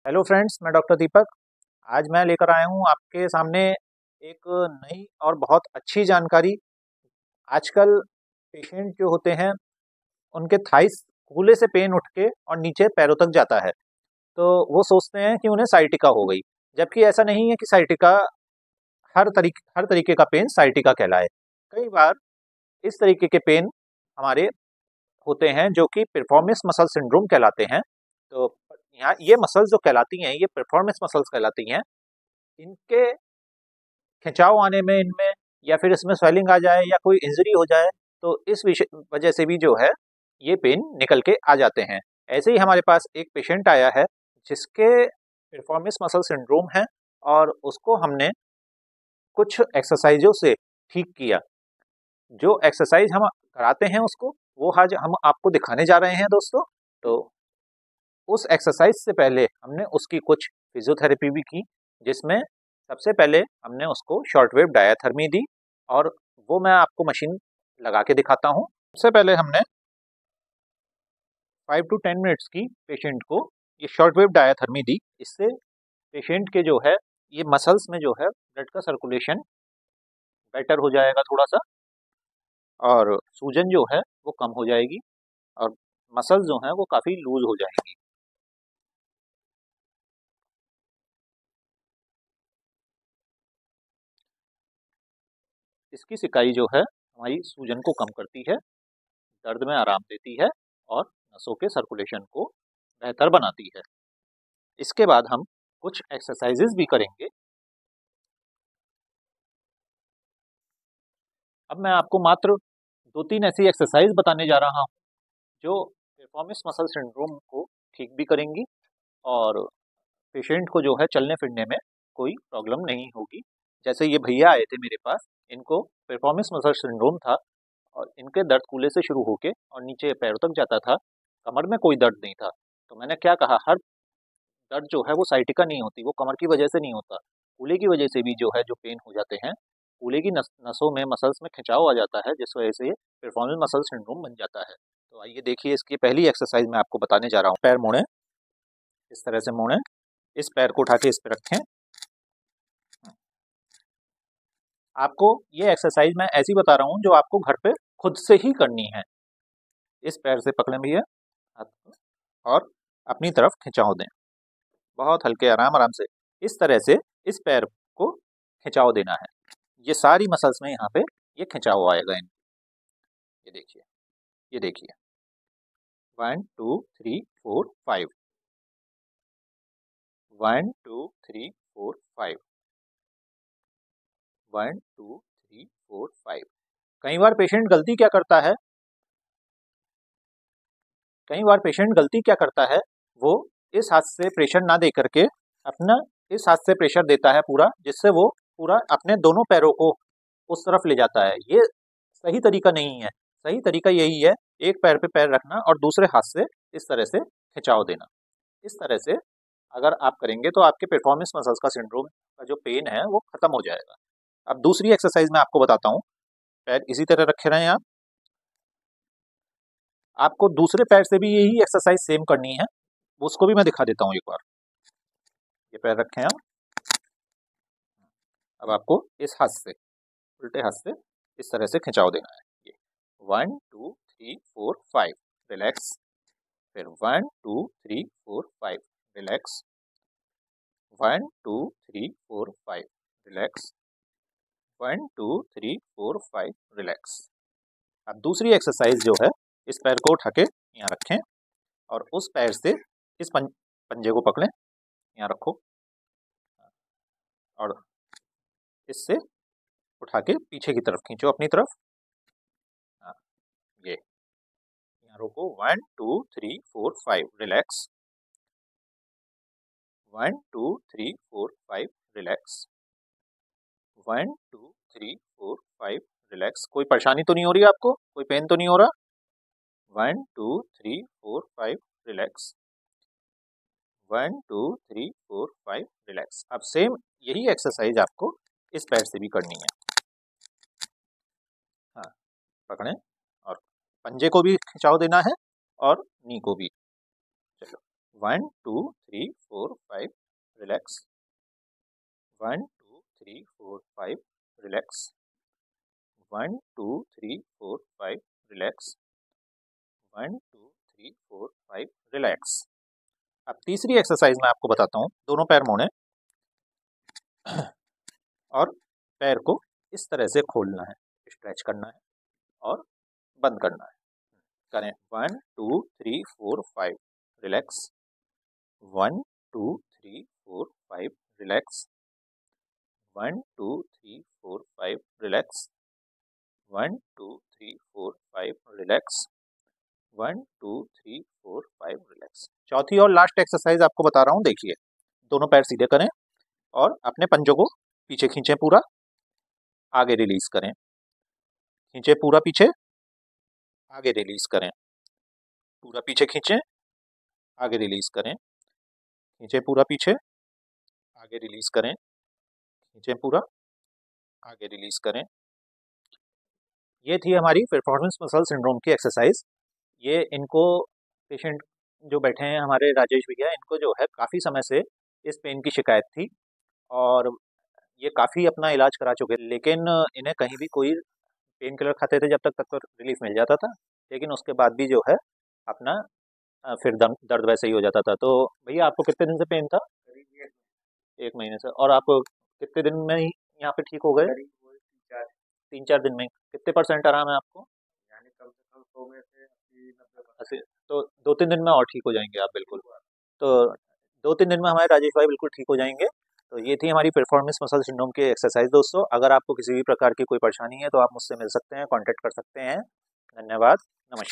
Hello friends, मैं doctor दीपक। आज मैं लेकर आया हूँ आपके सामने एक नई और बहुत अच्छी जानकारी। आजकल पेशेंट जो होते हैं उनके थाइस कूल्हे से पेन उठ के और नीचे पैरों तक जाता है, तो वो सोचते हैं कि उन्हें साइटिका हो गई। जबकि ऐसा नहीं है कि साइटिका हर तरीके का पेन साइटिका कहलाए। कई बार इस तरीके के पेन हमारे होते हैं जो कि परफॉर्मेंस मसल सिंड्रोम कहलाते हैं। तो यहाँ ये मसल्स जो कहलाती हैं, ये परफॉर्मेंस मसल्स कहलाती हैं। इनके खिंचाव आने में इनमें, या फिर इसमें स्वेलिंग आ जाए या कोई इंजरी हो जाए, तो इस विषय वजह से भी जो है ये पेन निकल के आ जाते हैं। ऐसे ही हमारे पास एक पेशेंट आया है जिसके परफॉर्मेंस मसल सिंड्रोम है, और उसको हमने कुछ एक्सरसाइजों से ठीक किया। जो एक्सरसाइज हम कराते हैं उसको, वो आज हम आपको दिखाने जा रहे हैं दोस्तों। तो उस एक्सरसाइज से पहले हमने उसकी कुछ फिजियोथेरेपी भी की, जिसमें सबसे पहले हमने उसको शॉर्ट वेव डायाथर्मी दी, और वो मैं आपको मशीन लगा के दिखाता हूँ। सबसे पहले हमने 5 to 10 मिनट्स की पेशेंट को ये शॉर्ट वेव डायाथर्मी दी। इससे पेशेंट के जो है ये मसल्स में जो है ब्लड का सर्कुलेशन बेटर हो जाएगा थोड़ा सा, और सूजन जो है वो कम हो जाएगी, और मसल्स जो हैं वो काफ़ी लूज हो जाएंगी। इसकी सिकाई जो है हमारी सूजन को कम करती है, दर्द में आराम देती है, और नसों के सर्कुलेशन को बेहतर बनाती है। इसके बाद हम कुछ एक्सरसाइजेज भी करेंगे। अब मैं आपको मात्र 2-3 ऐसी एक्सरसाइज बताने जा रहा हूँ जो परफॉर्मेंस मसल सिंड्रोम को ठीक भी करेंगी, और पेशेंट को जो है चलने फिरने में कोई प्रॉब्लम नहीं होगी। जैसे ये भैया आए थे मेरे पास, इनको परफॉर्मेंस मसल सिंड्रोम था, और इनके दर्द कूल्हे से शुरू होके और नीचे पैरों तक जाता था। कमर में कोई दर्द नहीं था। तो मैंने क्या कहा, हर दर्द जो है वो साइटिका नहीं होती, वो कमर की वजह से नहीं होता। कूल्हे की वजह से भी जो है जो पेन हो जाते हैं, कूल्हे की नसों में मसल्स में खिंचाव आ जाता है, जिस वजह से परफॉर्मेंस मसल सिंड्रोम बन जाता है। तो आइए देखिए, इसकी पहली एक्सरसाइज मैं आपको बताने जा रहा हूँ। पैर मोड़ें, इस तरह से मोड़ें। इस पैर को उठा के इस पर रखें। आपको ये एक्सरसाइज मैं ऐसी बता रहा हूँ जो आपको घर पे खुद से ही करनी है। इस पैर से पकड़ें भैया हाथ को, और अपनी तरफ खिंचाव दें, बहुत हल्के आराम आराम से। इस तरह से इस पैर को खिंचाव देना है। ये सारी मसल्स में यहाँ पे ये खिंचाव आएगा। ये देखिए, ये देखिए, 1 2 3 4 5, 1 2 3 4 5, 1 2 3 4 5। कई बार पेशेंट गलती क्या करता है, कई बार पेशेंट गलती क्या करता है, वो इस हाथ से प्रेशर ना दे करके अपना इस हाथ से प्रेशर देता है पूरा, जिससे वो पूरा अपने दोनों पैरों को उस तरफ ले जाता है। ये सही तरीका नहीं है। सही तरीका यही है, एक पैर पे पैर रखना और दूसरे हाथ से इस तरह से खिंचाव देना। इस तरह से अगर आप करेंगे तो आपके परफॉर्मेंस मसल्स का सिंड्रोम का जो पेन है वो खत्म हो जाएगा। अब दूसरी एक्सरसाइज मैं आपको बताता हूँ। पैर इसी तरह रखे रहें आप। आपको दूसरे पैर से भी यही एक्सरसाइज सेम करनी है, उसको भी मैं दिखा देता हूँ एक बार। ये पैर रखें आप। अब आपको इस हाथ से, उल्टे हाथ से इस तरह से खिंचाव देना है। ये 1 2 3 4 5, रिलैक्स। फिर 1 2 3 4 5, रिलैक्स। 1 2 3 4 5, रिलैक्स। 1 2 3 4 5, रिलैक्स। अब दूसरी एक्सरसाइज जो है, इस पैर को उठा के यहाँ रखें, और उस पैर से इस पंजे को पकड़ें, यहाँ रखो, और इससे उठा के पीछे की तरफ खींचो अपनी तरफ। हाँ, ये यहाँ रोको। 1 2 3 4 5, रिलैक्स। 1 2 3 4 5, रिलैक्स। 1 2 3 4 5, रिलैक्स। कोई परेशानी तो नहीं हो रही आपको, कोई पेन तो नहीं हो रहा? 1 2 3 4 5, रिलैक्स। 1 2 3 4 5, रिलैक्स। अब सेम यही एक्सरसाइज आपको इस पैर से भी करनी है। हाँ, पकड़ें, और पंजे को भी खिंचाव देना है, और नी को भी। चलो, 1 2 3 4 1 2 3 4 5 रिलैक्स, 1 2 3 4 5 रिलैक्स, 1 2 3 4 5 रिलैक्स। अब तीसरी एक्सरसाइज मैं आपको बताता हूँ। दोनों पैर मोड़ें और पैर को इस तरह से खोलना है, स्ट्रेच करना है और बंद करना है। करें 1 2 3 4 5 relax, 1 2 3 4 5 relax, 1 2 3 4 5 relax, 1 2 3 4 5 relax, 1 2 3 4 5 relax. चौथी और लास्ट एक्सरसाइज आपको बता रहा हूँ, देखिए। दोनों पैर सीधे करें और अपने पंजों को पीछे खींचें, पूरा आगे रिलीज करें, खींचे पूरा पीछे, आगे रिलीज करें, पूरा पीछे खींचें, आगे रिलीज करें, खींचे पूरा पीछे, आगे रिलीज करें, खींचे पूरा, आगे रिलीज करें। ये थी हमारी परफॉर्मेंस मसल सिंड्रोम की एक्सरसाइज। ये इनको पेशेंट जो बैठे हैं हमारे राजेश भैया, इनको जो है काफ़ी समय से इस पेन की शिकायत थी और ये काफ़ी अपना इलाज करा चुके थे, लेकिन इन्हें कहीं भी कोई पेन किलर खाते थे जब तक तो रिलीफ मिल जाता था, लेकिन उसके बाद भी जो है अपना फिर दर्द वैसे ही हो जाता था। तो भैया आपको कितने दिन से पेन था? करीब 1 महीने से। और आप कितने दिन में ही यहाँ पे ठीक हो गए? करीब वही 3-4 3-4 दिन में। कितने परसेंट आराम है आपको? यानी कम से कम 100 में से 80-90%। ऐसे तो 2-3 दिन में और ठीक हो जाएंगे आप बिल्कुल। तो 2-3 दिन में हमारे राजेश भाई बिल्कुल ठीक हो जाएंगे। तो ये थी हमारी परफॉर्मेंस मसल सिंड्रोम की एक्सरसाइज दोस्तों। अगर आपको किसी भी प्रकार की कोई परेशानी है तो आप मुझसे मिल सकते हैं, कॉन्टैक्ट कर सकते हैं। धन्यवाद, नमस्कार।